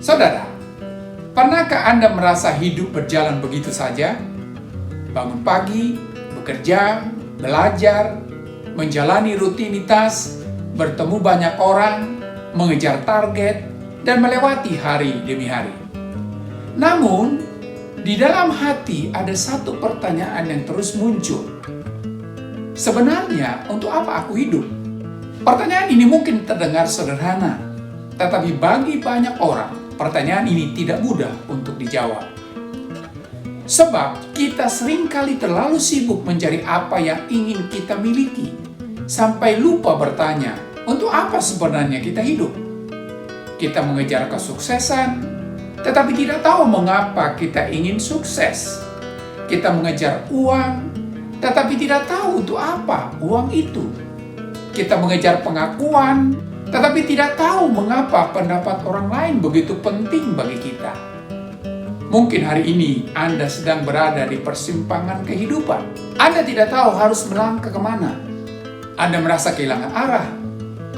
Saudara, pernahkah Anda merasa hidup berjalan begitu saja? Bangun pagi, bekerja, belajar, menjalani rutinitas, bertemu banyak orang, mengejar target, dan melewati hari demi hari. Namun, di dalam hati ada satu pertanyaan yang terus muncul. Sebenarnya, untuk apa aku hidup? Pertanyaan ini mungkin terdengar sederhana, tetapi bagi banyak orang, pertanyaan ini tidak mudah untuk dijawab. Sebab kita seringkali terlalu sibuk mencari apa yang ingin kita miliki, sampai lupa bertanya, untuk apa sebenarnya kita hidup? Kita mengejar kesuksesan, tetapi tidak tahu mengapa kita ingin sukses. Kita mengejar uang, tetapi tidak tahu untuk apa uang itu. Kita mengejar pengakuan, tetapi tidak tahu mengapa pendapat orang lain begitu penting bagi kita. Mungkin hari ini Anda sedang berada di persimpangan kehidupan. Anda tidak tahu harus melangkah kemana. Anda merasa kehilangan arah.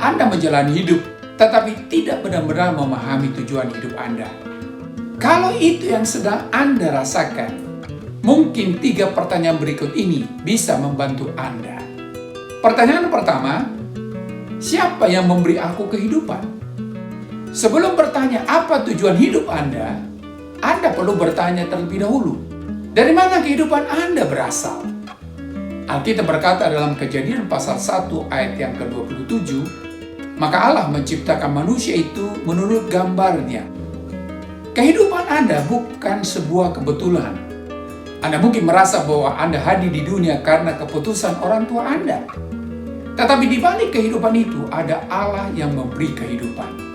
Anda menjalani hidup, tetapi tidak benar-benar memahami tujuan hidup Anda. Kalau itu yang sedang Anda rasakan, mungkin 3 pertanyaan berikut ini bisa membantu Anda. Pertanyaan pertama, siapa yang memberi aku kehidupan? Sebelum bertanya apa tujuan hidup Anda perlu bertanya terlebih dahulu, dari mana kehidupan Anda berasal? Alkitab berkata dalam Kejadian pasal 1 ayat yang ke-27, maka Allah menciptakan manusia itu menurut gambarnya. Kehidupan Anda bukan sebuah kebetulan. Anda mungkin merasa bahwa Anda hadir di dunia karena keputusan orang tua Anda. Tetapi di balik kehidupan itu ada Allah yang memberi kehidupan.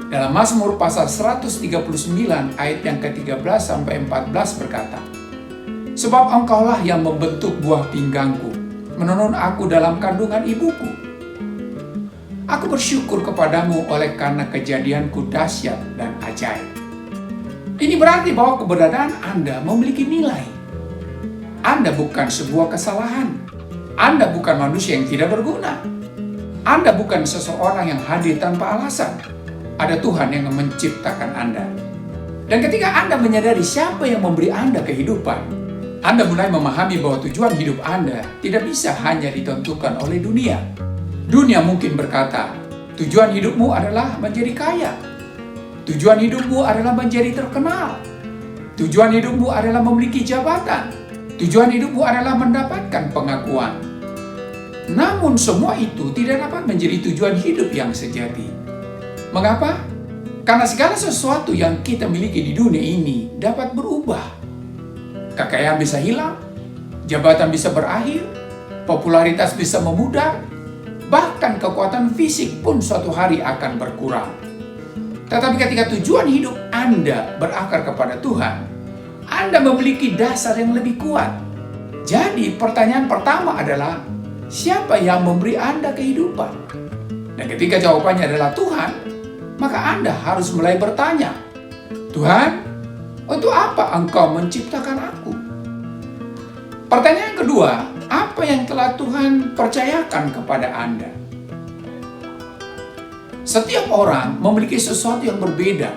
Dalam Mazmur pasal 139 ayat yang ke-13 sampai 14 berkata, sebab Engkaulah yang membentuk buah pinggangku, menenun aku dalam kandungan ibuku. Aku bersyukur kepadamu oleh karena kejadianku dahsyat dan ajaib. Ini berarti bahwa keberadaan Anda memiliki nilai. Anda bukan sebuah kesalahan. Anda bukan manusia yang tidak berguna. Anda bukan seseorang yang hadir tanpa alasan. Ada Tuhan yang menciptakan Anda. Dan ketika Anda menyadari siapa yang memberi Anda kehidupan, Anda mulai memahami bahwa tujuan hidup Anda tidak bisa hanya ditentukan oleh dunia. Dunia mungkin berkata, tujuan hidupmu adalah menjadi kaya. Tujuan hidupmu adalah menjadi terkenal. Tujuan hidupmu adalah memiliki jabatan. Tujuan hidupmu adalah mendapatkan pengakuan. Namun semua itu tidak dapat menjadi tujuan hidup yang sejati. Mengapa? Karena segala sesuatu yang kita miliki di dunia ini dapat berubah. Kekayaan bisa hilang, jabatan bisa berakhir, popularitas bisa memudar, bahkan kekuatan fisik pun suatu hari akan berkurang. Tetapi ketika tujuan hidup Anda berakar kepada Tuhan, Anda memiliki dasar yang lebih kuat. Jadi pertanyaan pertama adalah, siapa yang memberi Anda kehidupan? Dan ketika jawabannya adalah Tuhan, maka Anda harus mulai bertanya, Tuhan, untuk apa Engkau menciptakan aku? Pertanyaan kedua, apa yang telah Tuhan percayakan kepada Anda? Setiap orang memiliki sesuatu yang berbeda.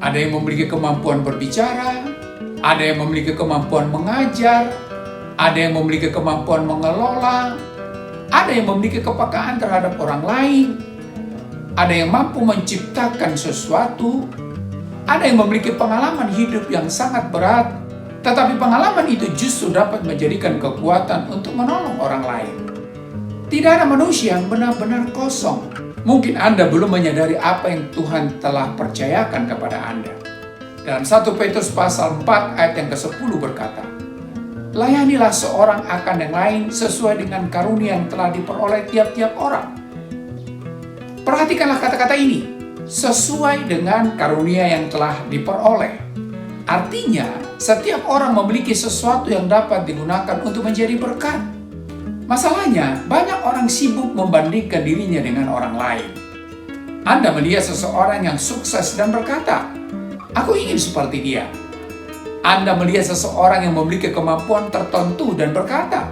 Ada yang memiliki kemampuan berbicara, ada yang memiliki kemampuan mengajar, ada yang memiliki kemampuan mengelola, ada yang memiliki kepekaan terhadap orang lain, ada yang mampu menciptakan sesuatu, ada yang memiliki pengalaman hidup yang sangat berat, tetapi pengalaman itu justru dapat menjadikan kekuatan untuk menolong orang lain. Tidak ada manusia yang benar-benar kosong. Mungkin Anda belum menyadari apa yang Tuhan telah percayakan kepada Anda. Dalam 1 Petrus pasal 4 ayat yang ke-10 berkata, layanilah seorang akan yang lain sesuai dengan karunia yang telah diperoleh tiap-tiap orang. Perhatikanlah kata-kata ini, sesuai dengan karunia yang telah diperoleh. Artinya, setiap orang memiliki sesuatu yang dapat digunakan untuk menjadi berkat. Masalahnya, banyak orang sibuk membandingkan dirinya dengan orang lain. Anda melihat seseorang yang sukses dan berkata, aku ingin seperti dia. Anda melihat seseorang yang memiliki kemampuan tertentu dan berkata,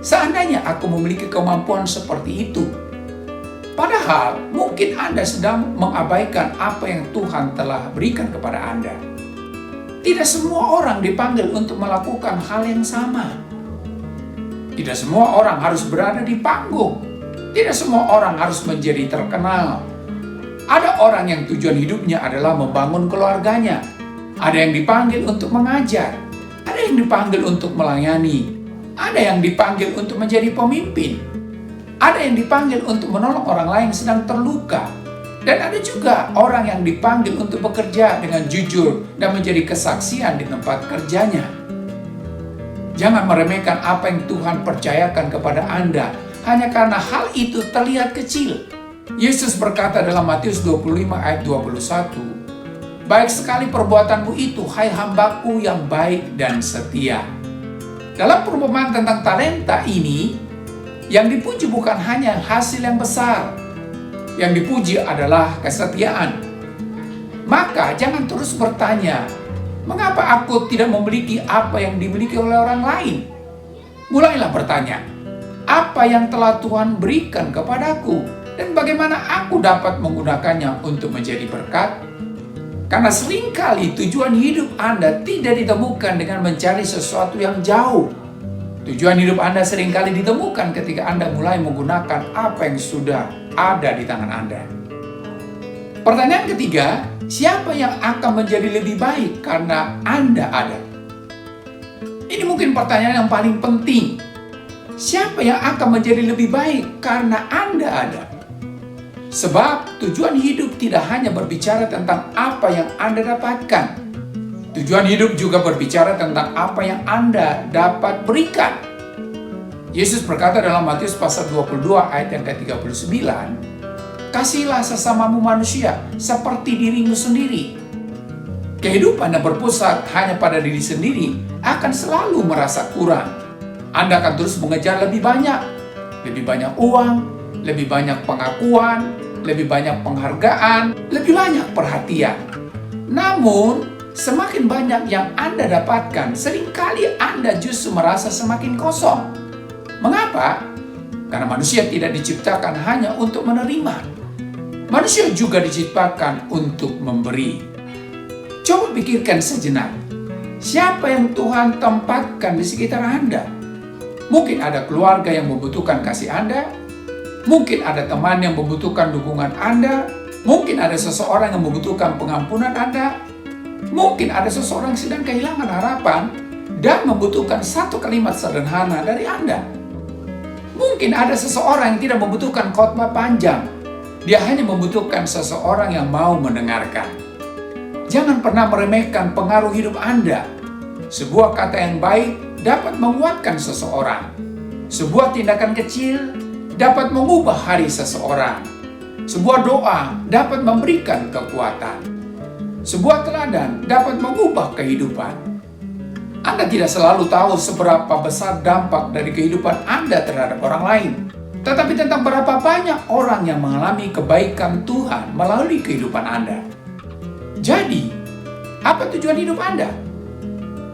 seandainya aku memiliki kemampuan seperti itu. Padahal, mungkin mungkin Anda sedang mengabaikan apa yang Tuhan telah berikan kepada Anda. Tidak semua orang dipanggil untuk melakukan hal yang sama. Tidak semua orang harus berada di panggung. Tidak semua orang harus menjadi terkenal. Ada orang yang tujuan hidupnya adalah membangun keluarganya. Ada yang dipanggil untuk mengajar. Ada yang dipanggil untuk melayani. Ada yang dipanggil untuk menjadi pemimpin. Ada yang dipanggil untuk menolong orang lain yang sedang terluka. Dan ada juga orang yang dipanggil untuk bekerja dengan jujur dan menjadi kesaksian di tempat kerjanya. Jangan meremehkan apa yang Tuhan percayakan kepada Anda hanya karena hal itu terlihat kecil. Yesus berkata dalam Matius 25 ayat 21, "Baik sekali perbuatanmu itu, hai hambaku yang baik dan setia." Dalam perumpamaan tentang talenta ini, yang dipuji bukan hanya hasil yang besar, yang dipuji adalah kesetiaan. Maka jangan terus bertanya, mengapa aku tidak memiliki apa yang dimiliki oleh orang lain? Mulailah bertanya, apa yang telah Tuhan berikan kepadaku? Dan bagaimana aku dapat menggunakannya untuk menjadi berkat? Karena seringkali tujuan hidup Anda tidak ditemukan dengan mencari sesuatu yang jauh. Tujuan hidup Anda seringkali ditemukan ketika Anda mulai menggunakan apa yang sudah ada di tangan Anda. Pertanyaan ketiga, siapa yang akan menjadi lebih baik karena Anda ada? Ini mungkin pertanyaan yang paling penting. Siapa yang akan menjadi lebih baik karena Anda ada? Sebab tujuan hidup tidak hanya berbicara tentang apa yang Anda dapatkan. Tujuan hidup juga berbicara tentang apa yang Anda dapat berikan. Yesus berkata dalam Matius pasal 22 ayat yang ke-39, "Kasihilah sesamamu manusia seperti dirimu sendiri." Kehidupan yang berpusat hanya pada diri sendiri akan selalu merasa kurang. Anda akan terus mengejar lebih banyak uang, lebih banyak pengakuan, lebih banyak penghargaan, lebih banyak perhatian. Namun, semakin banyak yang Anda dapatkan, seringkali Anda justru merasa semakin kosong. Mengapa? Karena manusia tidak diciptakan hanya untuk menerima. Manusia juga diciptakan untuk memberi. Coba pikirkan sejenak. Siapa yang Tuhan tempatkan di sekitar Anda? Mungkin ada keluarga yang membutuhkan kasih Anda. Mungkin ada teman yang membutuhkan dukungan Anda. Mungkin ada seseorang yang membutuhkan pengampunan Anda. Mungkin ada seseorang yang sedang kehilangan harapan dan membutuhkan satu kalimat sederhana dari Anda. Mungkin ada seseorang yang tidak membutuhkan khotbah panjang. Dia hanya membutuhkan seseorang yang mau mendengarkan. Jangan pernah meremehkan pengaruh hidup Anda. Sebuah kata yang baik dapat menguatkan seseorang. Sebuah tindakan kecil dapat mengubah hari seseorang. Sebuah doa dapat memberikan kekuatan. Sebuah teladan dapat mengubah kehidupan. Anda tidak selalu tahu seberapa besar dampak dari kehidupan Anda terhadap orang lain. Tetapi tentang berapa banyak orang yang mengalami kebaikan Tuhan melalui kehidupan Anda. Jadi, apa tujuan hidup Anda?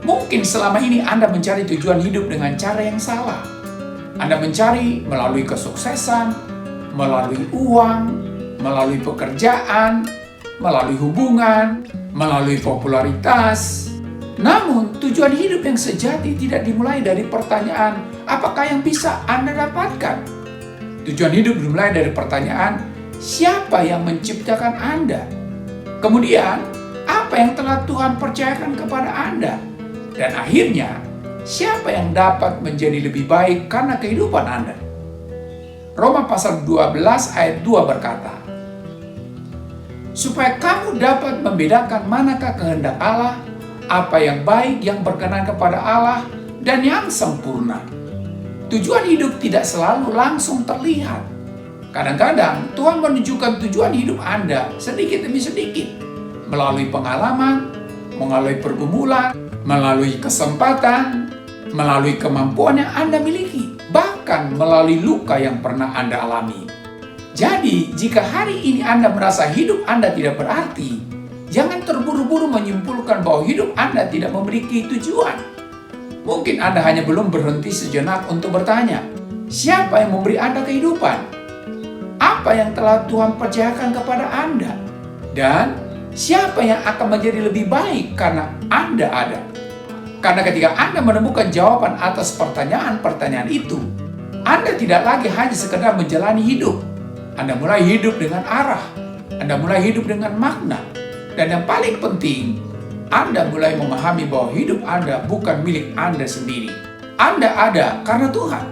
Mungkin selama ini Anda mencari tujuan hidup dengan cara yang salah. Anda mencari melalui kesuksesan, melalui uang, melalui pekerjaan, melalui hubungan, melalui popularitas. Namun, tujuan hidup yang sejati tidak dimulai dari pertanyaan, apakah yang bisa Anda dapatkan? Tujuan hidup dimulai dari pertanyaan, siapa yang menciptakan Anda? Kemudian, apa yang telah Tuhan percayakan kepada Anda? Dan akhirnya, siapa yang dapat menjadi lebih baik karena kehidupan Anda? Roma pasal 12 ayat 2 berkata, supaya kamu dapat membedakan manakah kehendak Allah, apa yang baik, yang berkenan kepada Allah, dan yang sempurna. Tujuan hidup tidak selalu langsung terlihat. Kadang-kadang Tuhan menunjukkan tujuan hidup Anda sedikit demi sedikit, melalui pengalaman, melalui pergumulan, melalui kesempatan, melalui kemampuan yang Anda miliki, bahkan melalui luka yang pernah Anda alami. Jadi, jika hari ini Anda merasa hidup Anda tidak berarti, jangan terburu-buru menyimpulkan bahwa hidup Anda tidak memiliki tujuan. Mungkin Anda hanya belum berhenti sejenak untuk bertanya, siapa yang memberi Anda kehidupan? apa yang telah Tuhan percayakan kepada Anda? Dan siapa yang akan menjadi lebih baik karena Anda ada? Karena ketika Anda menemukan jawaban atas pertanyaan-pertanyaan itu, Anda tidak lagi hanya sekedar menjalani hidup. Anda mulai hidup dengan arah. Anda mulai hidup dengan makna. Dan yang paling penting, Anda mulai memahami bahwa hidup Anda bukan milik Anda sendiri. Anda ada karena Tuhan.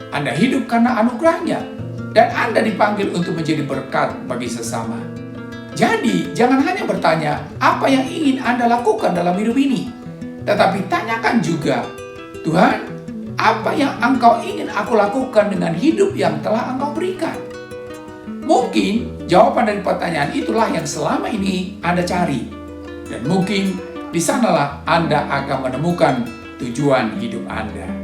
Anda hidup karena anugerahnya. Dan Anda dipanggil untuk menjadi berkat bagi sesama. Jadi, jangan hanya bertanya apa yang ingin Anda lakukan dalam hidup ini. Tetapi tanyakan juga, Tuhan, apa yang Engkau ingin aku lakukan dengan hidup yang telah Engkau berikan? Mungkin jawaban dari pertanyaan itulah yang selama ini Anda cari. Dan mungkin di sanalah Anda akan menemukan tujuan hidup Anda.